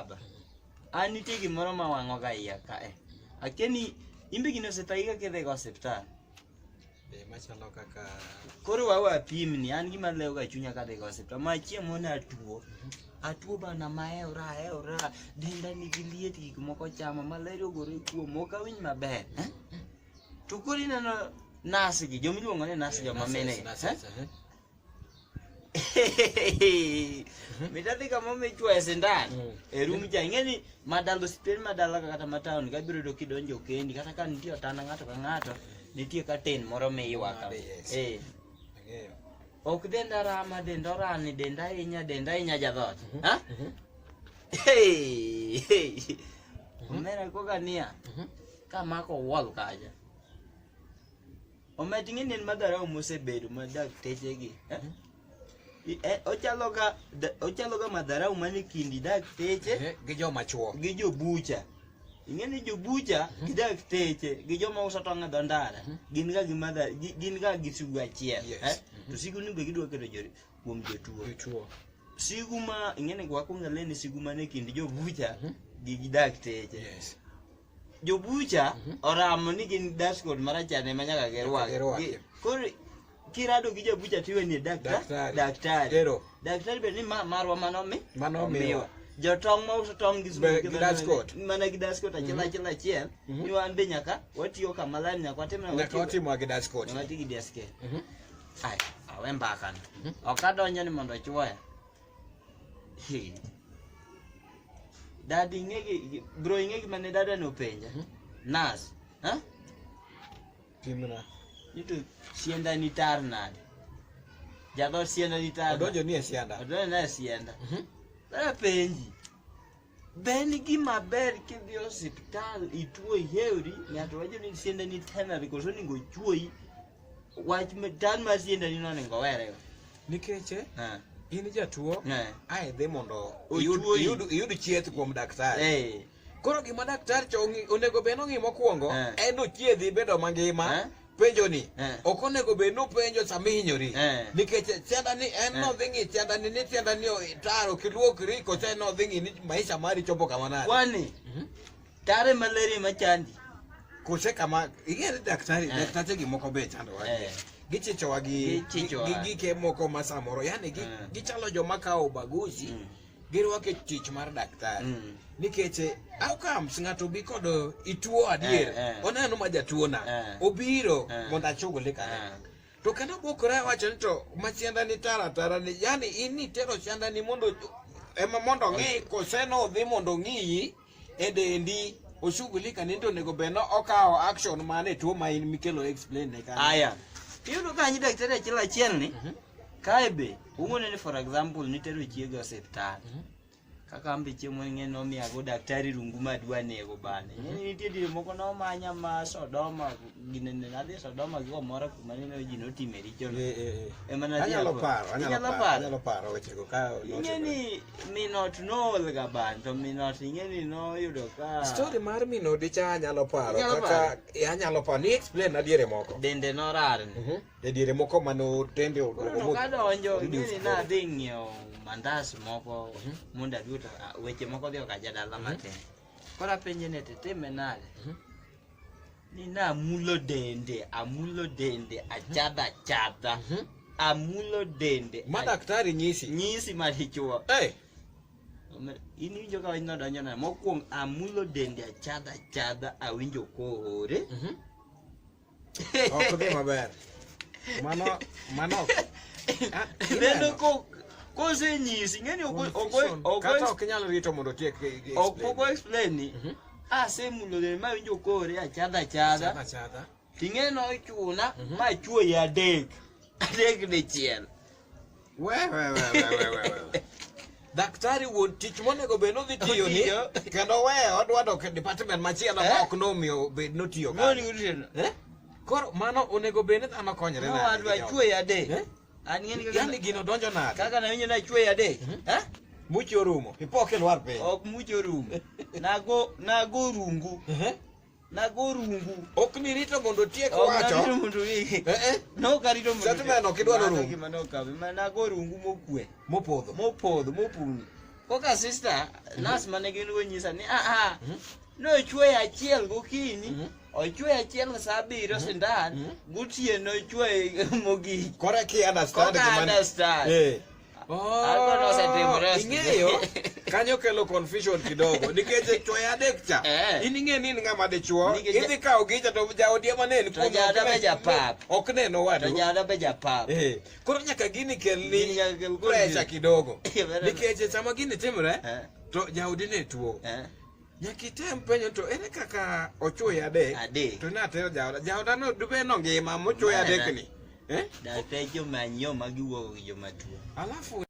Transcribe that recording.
baba. Ani nitie gimoro ma wang'o ga iya ka akeni imbe gino setaiga kedhe go hospital. Machalo kaka Koro wawa pimni an gima leo ga chunya ka dhego hospital. Ma chiemo na atuo bana maera denda nigi liet gik moko chama malaria ogore kuom ok awinj maber. To koro ineno nasi gi jomiluongo ni nasi joma mine. Mitadhi kama mechwa sindan e rum ja ingeni madalo hospital madala kata mataon ka biro do kidonjo kendi kata ka nitie otanda ng'ato ka ng'ato nitie katen moro miywaka. Ok denda rama denda rani denda inya jadhot. Ha? Omera koga nia kamako wall kaja. Ometingi nen madara mosebedo madak techegi. Ochalo ga madara umani kindi dak teche gi joma chuo gi jo bucha. Ingeni jo bucha gi dak teche gi joma uso tong' dho ndara gin ga gisugu achiel. To sigu ni be gidwa kedo jori kuom jotuo. Sigu ma ingeni gwakunga leni sigu mane kindi jo bucha gi dak teche. Jo bucha oramo ni gin dashboard marachane manyaka gerwak. Koro kirado gi jabucha tiwe ni daktari. Daktari be ni marwa manomiwa. Jotong ma uso tong' gi dashboard. Mana gi dashboard achiel. Ni wan be nyaka watiyo kamalani nyaka watimo gi dashboard. Nyaka gi dashboard. Ai, awe mbaka. Okadonjo ni mondo chwoya. Dadi ngegi bro ingegi mane dada no penja. Nas, ha? Timna. Itu sienda ni tar nade. Jador sienda ni tar. Odonjo ni sienda. Odonjo na sienda. Dada penji. Ben gima ber kidhi hospital ituo heuri ng'ato wacho ni sienda ni tena because oningo chuoi. Wach metan ma sienda ni noningo were. Nikeche? In jatuo ai dhi mondo iyud chieth kuom daktari. Koro gima daktari onego bed nong'i mokwongo en ochiedhi bedo mangima. Penjo ni ok onego bed nopenjo sama ihinyori nikech sienda ni en nodhi ng'i sienda ni taro kiluokri kose nodhi ng'i ni maisha mari chopo kama nade. Kwani tare malaria machandi kose kama ing'ere daktari gimoko be chando gichichowa gi gike moko ma samoro yani gichalo joma kawo ubaguzi girwake tich mar daktari nikech outcomes ng'ato bi kod ituo adier oneno ma jatuo na obiro mondo achugli kare to kendo bokore wacho ni to masienda ni tara ni yani ini tero sienda ni mondo ema mondo ng'i koseno dhi mondo ng'i e dendi oshughulika ni to nego beno okawo action mane tuo ma in mikelo explain ne kan aya yudo ka nyi daktari achiel ni kae be ung'one ni for example nitero chiege hospital kaka ambe chiemo ng'en no miago daktari rungu madwa nego bane nitie dire moko no manya ma Sodoma ginene nadhi Sodoma go moro kuma ne ji notime richo ema na anyalo paro weche go ka ng'eni minot no ga ban to minot ng'eni no yudo ka story mar minodi cha anyalo paro kaka anyalo paro ni explain adiere moko dende no rar e diere moko mano tende omo kadonjo ng'eni na dhi ng'iewo mandas moko munda duto weche moko dio kaja dala matin kora penje ne teteme nade ni na amulo dende achada amulo dende ma daktari nyisi madichuo ini winjo ka wanyno donjo na mokwong amulo dende achada awinjo kore ok dhi maber mano bendo kose nyisi ngeni kata ok nyalo rito mondo tiek ok explain ni asemulo dende ma winjo kore achada ting'e no chuna ma chuo ya adek dichiel we daktari wuon tich monego bed nodhi tiyo ni kendo we odwa dok department machielo ma ok nomiyo bed notiyo koro mano onego bed ni dhano konyre na adwa chuo ya adek yani gino donjo nade kaka na winjo na chuo ya adek muchi orumo ipoke lwar piny ok muchi orumo nago rungu ok ni rito mondo tiek wacho no karito mondo settlement ok idwaro rumo gima no kabe nago rungu mokwe mopodho mopuni koka sister nas mane gin go nyisa ni no chwe achiel gokinyi ochwe achiel saa 7 sindan gotieno chwe mogi kore ki understand ing'eyo kanyo kelo confusion kidogo nikech chwo adek cha in ing'e ni ng'ama dichuo idhi kawo gicha to jaodi ema ne to jaoda be japap ok neno wadu to jaoda be japap koro nyaka gini kelni pressure kidogo nikech sama gini timre to jaodi ne tuo nyakitem penyo to ere kaka ochuo adek to natero jaoda no dube no ngima mochuo adek ni datejo manyo magiwuok gi joma tuo alafu